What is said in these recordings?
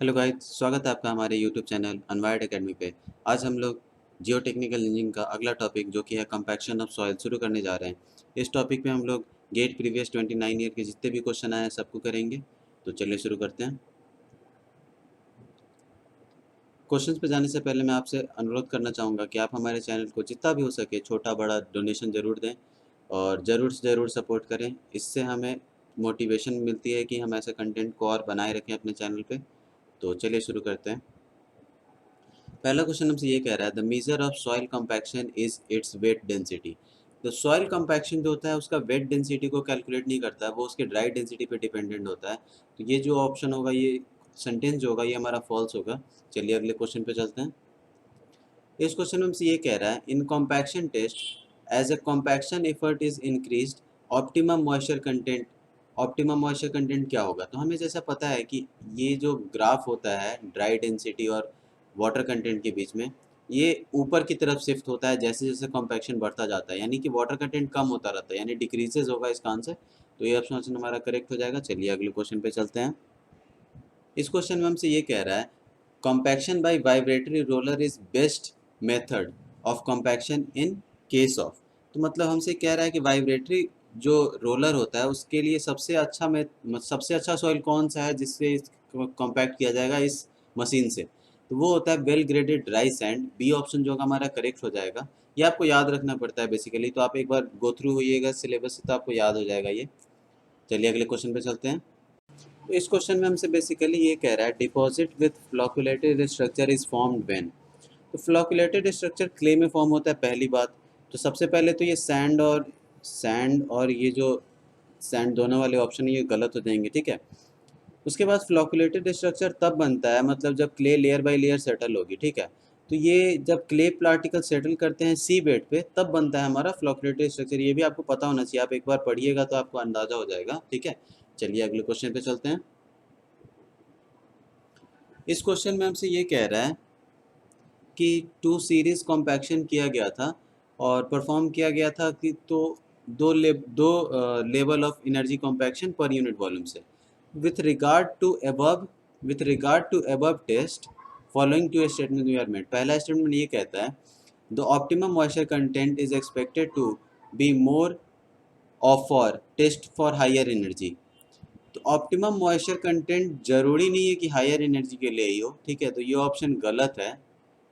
Hello guys, स्वागत है आपका हमारे यूट्यूब चैनल अनवायर्ड एकेडमी पे। आज हम लोग जियो टेक्निकल इंजीनियरिंग का अगला टॉपिक जो कि है कंपैक्शन ऑफ सॉइल शुरू करने जा रहे हैं। इस टॉपिक पे हम लोग गेट प्रीवियस 29 ईयर के जितने भी क्वेश्चन आए हैं सबको करेंगे। तो चलिए शुरू करते हैं। क्वेश्चंस पे जाने से पहले मैं आपसे अनुरोध करना चाहूँगा कि आप हमारे चैनल को जितना भी हो सके छोटा बड़ा डोनेशन ज़रूर दें और ज़रूर से ज़रूर सपोर्ट करें। इससे हमें मोटिवेशन मिलती है कि हम ऐसे कंटेंट को और बनाए रखें अपने चैनल पे। तो चलिए शुरू करते हैं। पहला क्वेश्चन हमसे ये कह रहा है the measure of soil compaction is its weight density. तो सॉइल कंपैक्शन जो होता है उसका वेट डेंसिटी को कैलकुलेट नहीं करता है, वो उसके ड्राई डेंसिटी पे डिपेंडेंट होता है। तो ये जो ऑप्शन होगा, ये सेंटेंस जो होगा, ये हमारा फॉल्स होगा। चलिए अगले क्वेश्चन पे चलते हैं। इस क्वेश्चन में हमसे ये कह रहा है in compaction test as a compaction effort is increased optimum moisture content. Optimum moisture content क्या होगा? तो हमें जैसा पता है कि ये जो ग्राफ होता है ड्राई डेंसिटी और वाटर कंटेंट के बीच में, ये ऊपर की तरफ शिफ्ट होता है जैसे जैसे कॉम्पैक्शन बढ़ता जाता है, यानी कि वाटर कंटेंट कम होता रहता है, यानी डिक्रीजेज होगा इसका आंसर। तो ये ऑप्शन हमारा करेक्ट हो जाएगा। चलिए अगले क्वेश्चन पे चलते हैं। इस क्वेश्चन में हमसे ये कह रहा है compaction by vibratory roller is best method of compaction in case of. तो मतलब हमसे कह रहा है कि वाइब्रेटरी जो रोलर होता है उसके लिए सबसे अच्छा सॉइल कौन सा है जिससे कॉम्पैक्ट किया जाएगा इस मशीन से। तो वो होता है well graded dry sand. B option जो होगा हमारा करेक्ट हो जाएगा। ये आपको याद रखना पड़ता है बेसिकली, तो आप एक बार गो थ्रू होइएगा सिलेबस से तो आपको याद हो जाएगा ये। चलिए अगले क्वेश्चन पे चलते हैं। तो इस क्वेश्चन में हमसे बेसिकली ये कह रहा है deposit with flocculated structure is formed when. तो फ्लॉकुलेटेड स्ट्रक्चर क्ले में फॉर्म होता है पहली बात। तो सबसे पहले तो ये सैंड और ये जो सैंड दोनों वाले ऑप्शन ये गलत हो जाएंगे, ठीक है। उसके बाद फ्लॉकुलेटेड स्ट्रक्चर तब बनता है मतलब जब clay layer by layer settle होगी, ठीक है। तो ये जब क्ले पार्टिकल सेटल करते हैं सी बेड पे तब बनता है हमारा फ्लॉकुलेटेड स्ट्रक्चर। ये भी आपको पता होना चाहिए, आप एक बार पढ़िएगा तो आपको अंदाजा हो जाएगा, ठीक है। चलिए अगले क्वेश्चन पे चलते हैं। इस क्वेश्चन में हमसे ये कह रहा है कि टू सीरीज कॉम्पैक्शन किया गया था और परफॉर्म किया गया था कि तो दो level of energy compaction per unit volume से with regard to above test following two statement we are made. पहला स्टेटमेंट ये कहता है the optimum moisture content is expected to be more of for test for higher energy. तो optimum moisture content जरूरी नहीं है कि हायर एनर्जी के लिए ही हो, ठीक है। तो ये ऑप्शन गलत है,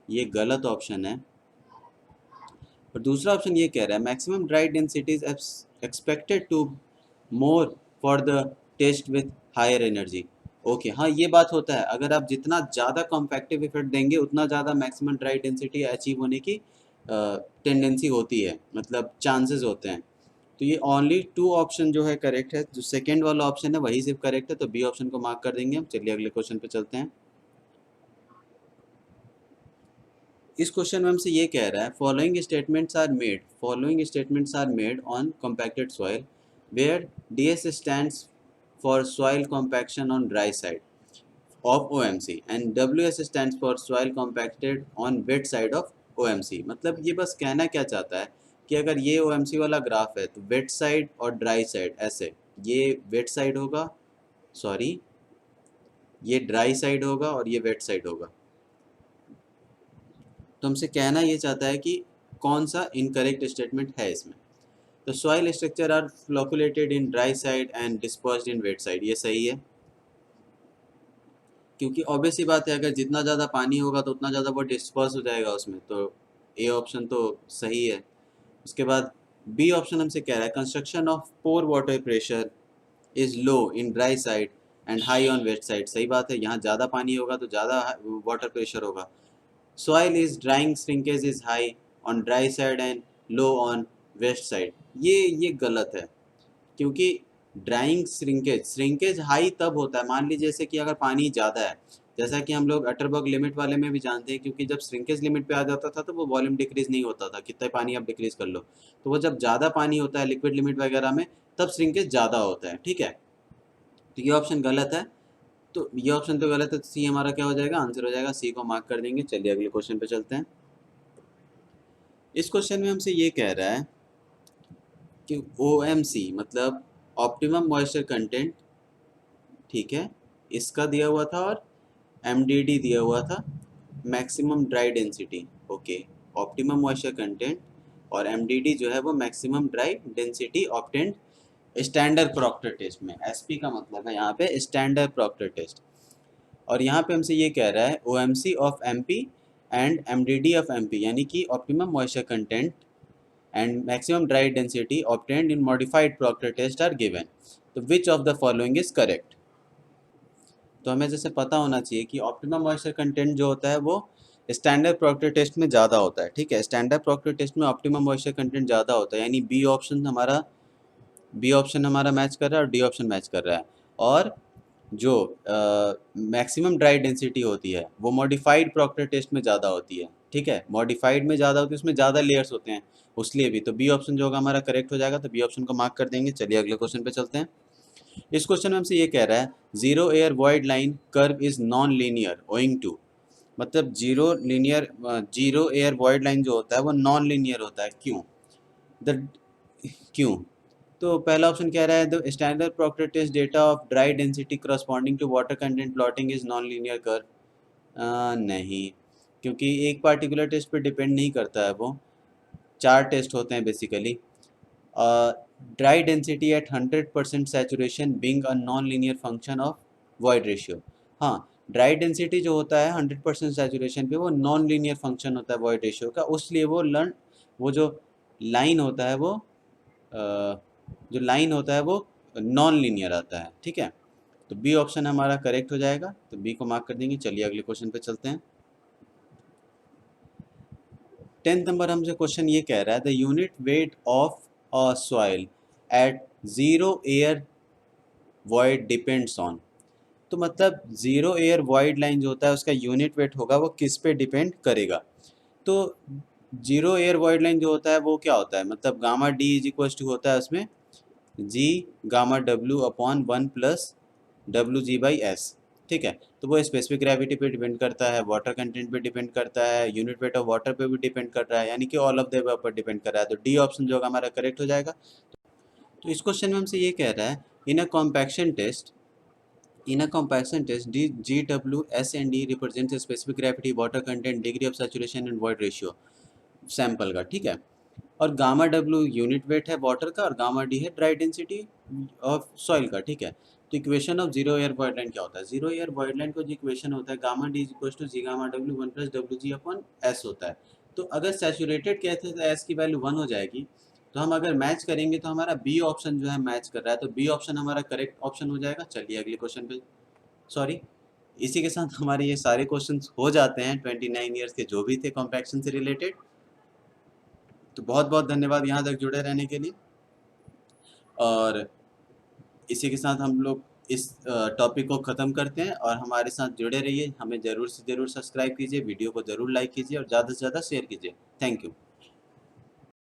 ये गलत ऑप्शन है। और दूसरा ऑप्शन ये कह रहा है maximum dry density is expected to more for the test with higher energy. Okay, हाँ ये बात होता है, अगर आप जितना ज़्यादा कॉम्पैक्टिव इफेक्ट देंगे उतना ज़्यादा मैक्सिमम ड्राई डेंसिटी अचीव होने की टेंडेंसी होती है, मतलब चांसेस होते हैं। तो ये ओनली टू ऑप्शन जो है करेक्ट है, जो सेकेंड वाला ऑप्शन है वही सिर्फ करेक्ट है, तो बी ऑप्शन को मार्क कर देंगे हम। चलिए अगले क्वेश्चन पे चलते हैं। इस क्वेश्चन में हमसे ये कह रहा है following statements are made on compacted soil where DS stands for soil compaction on dry side of OMC and WS stands for soil compacted on wet side of OMC. मतलब ये बस कहना क्या चाहता है कि अगर ये ओएमसी वाला ग्राफ है तो वेट साइड और ड्राई साइड ऐसे, ये वेट साइड होगा, सॉरी ये ड्राई साइड होगा और ये वेट साइड होगा। तो हमसे कहना ये चाहता है कि कौन सा इनकरेक्ट स्टेटमेंट है इसमें। तो soil structure are flocculated in dry side and dispersed in wet side, ये सही है, क्योंकि ऑब्वियस सी बात है अगर जितना ज़्यादा पानी होगा तो उतना ज़्यादा वो डिस्पर्स हो जाएगा उसमें। तो ए ऑप्शन तो सही है। उसके बाद बी ऑप्शन हमसे कह रहा है construction of pore water pressure is low in dry side and high on wet side. सही बात है, यहाँ ज़्यादा पानी होगा तो ज़्यादा वाटर प्रेशर होगा। Soil is drying shrinkage is high on dry side and low on west side. ये गलत है, क्योंकि ड्राइंग श्रिंकेज हाई तब होता है, मान लीजिए जैसे कि अगर पानी ज़्यादा है, जैसा कि हम लोग अटरबर्ग लिमिट वाले में भी जानते हैं, क्योंकि जब श्रिंकेज लिमिट पे आ जाता था तो वो वॉल्यूम डिक्रीज नहीं होता था, कितना पानी आप डिक्रीज कर लो। तो वो जब ज़्यादा पानी होता है लिक्विड लिमिट वगैरह में तब श्रिंकेज ज़्यादा होता है, ठीक है। तो ये ऑप्शन गलत है। तो ये ऑप्शन तो गलत है, तो सी हमारा क्या हो जाएगा, आंसर हो जाएगा, सी को मार्क कर देंगे। चलिए अगले क्वेश्चन पे चलते हैं। इस क्वेश्चन में हमसे ये कह रहा है कि OMC मतलब ऑप्टिमम मॉइस्चर कंटेंट, ठीक है, इसका दिया हुआ था और एमडीडी दिया हुआ था maximum dry density, okay, optimum moisture content, और एमडीडी जो है वो maximum dry density obtained standard Proctor test में। एसपी का मतलब है यहाँ पे स्टैंडर्ड प्रॉक्टर टेस्ट। और यहाँ पे हमसे ये कह रहा है OMC of MP and MDD of MP, यानी कि optimum moisture content and maximum dry density obtained in modified Proctor test are given, तो which of the following is correct. तो हमें जैसे पता होना चाहिए कि ऑप्टिमम मॉइस्चर कंटेंट जो होता है वो स्टैंडर्ड प्रॉक्टर टेस्ट में ज़्यादा होता है, ठीक है। स्टैंडर्ड प्रॉक्टर टेस्ट में ऑप्टिमम मॉइस्चर कंटेंट ज़्यादा होता है, यानी बी ऑप्शन हमारा मैच कर रहा है और डी ऑप्शन मैच कर रहा है। और जो मैक्सिमम ड्राई डेंसिटी होती है वो मॉडिफाइड प्रॉक्टर टेस्ट में ज़्यादा होती है, ठीक है। मॉडिफाइड में ज़्यादा होती है, उसमें ज़्यादा लेयर्स होते हैं, उसलिए भी तो बी ऑप्शन जो होगा हमारा करेक्ट हो जाएगा, तो बी ऑप्शन को मार्क कर देंगे। चलिए अगले क्वेश्चन पे चलते हैं। इस क्वेश्चन में हमसे ये कह रहा है zero air void line curve is non linear owing to, मतलब जीरो एयर वॉइड लाइन जो होता है वो नॉन लीनियर होता है, क्यों? द क्यों? तो पहला ऑप्शन कह रहा है the standard Proctor test data of dry density corresponding to water content plotting is non linear curve. नहीं, क्योंकि एक पार्टिकुलर टेस्ट पे डिपेंड नहीं करता है, वो 4 टेस्ट होते हैं basically. Dry density at 100% saturation being a non linear function of void ratio. हाँ, ड्राई डेंसिटी जो होता है 100% सैचुरेशन पे वो नॉन लीनियर फंक्शन होता है वॉइड रेशियो का, उसलिए वो जो लाइन होता है वो नॉन लीनियर आता है, ठीक है। तो बी ऑप्शन हमारा करेक्ट हो जाएगा, तो बी को मार्क कर देंगे। चलिए अगले क्वेश्चन पे चलते हैं। 10th नंबर हमसे क्वेश्चन ये कह रहा है the unit weight of a soil eight zero air void depends on, तो मतलब जीरो एयर वॉइड लाइन जो होता है उसका यूनिट वेट होगा वो किस पे डिपेंड करेगा। तो जीरो एयर वॉइड लाइन जो होता है वो क्या होता है, मतलब gamma d is equal to होता है उसमें जी गामा डब्ल्यू अपॉन 1 प्लस डब्ल्यू जी बाई एस, ठीक है। तो वो स्पेसिफिक ग्रेविटी पे डिपेंड करता है, वाटर कंटेंट पे डिपेंड करता है, यूनिट वेट ऑफ वाटर पे भी डिपेंड कर रहा है, यानी कि ऑल ऑफ द अबव पर डिपेंड कर रहा है। तो डी ऑप्शन जो होगा हमारा करेक्ट हो जाएगा। तो इस क्वेश्चन में हमसे ये कह रहा है in a compaction test G W S and D represents a specific gravity, water content, degree of saturation and void ratio sample का, ठीक है। और गामा डब्ल्यू यूनिट वेट है वाटर का और गामा डी है ड्राई डेंसिटी ऑफ सॉइल का, ठीक है। तो equation of zero air void line क्या होता है? जीरो एयर वॉइड लाइन को जो इक्वेशन होता है gamma d is equal to G gamma डब्ल्यू 1 प्लस डब्ल्यू जी अपॉन एस होता है। तो अगर सैचुरेटेड कहते हैं तो एस की वैल्यू 1 हो जाएगी, तो हम अगर मैच करेंगे तो हमारा बी ऑप्शन जो है मैच कर रहा है, तो बी ऑप्शन हमारा करेक्ट ऑप्शन हो जाएगा। चलिए अगले क्वेश्चन पे, सॉरी, इसी के साथ हमारे ये सारे क्वेश्चंस हो जाते हैं 29 ईयर्स के जो भी थे कॉम्पैक्शन से रिलेटेड। तो बहुत बहुत धन्यवाद यहाँ तक जुड़े रहने के लिए, और इसी के साथ हम लोग इस टॉपिक को ख़त्म करते हैं। और हमारे साथ जुड़े रहिए, हमें ज़रूर से ज़रूर सब्सक्राइब कीजिए, वीडियो को ज़रूर लाइक कीजिए और ज़्यादा से ज़्यादा शेयर कीजिए। Thank you.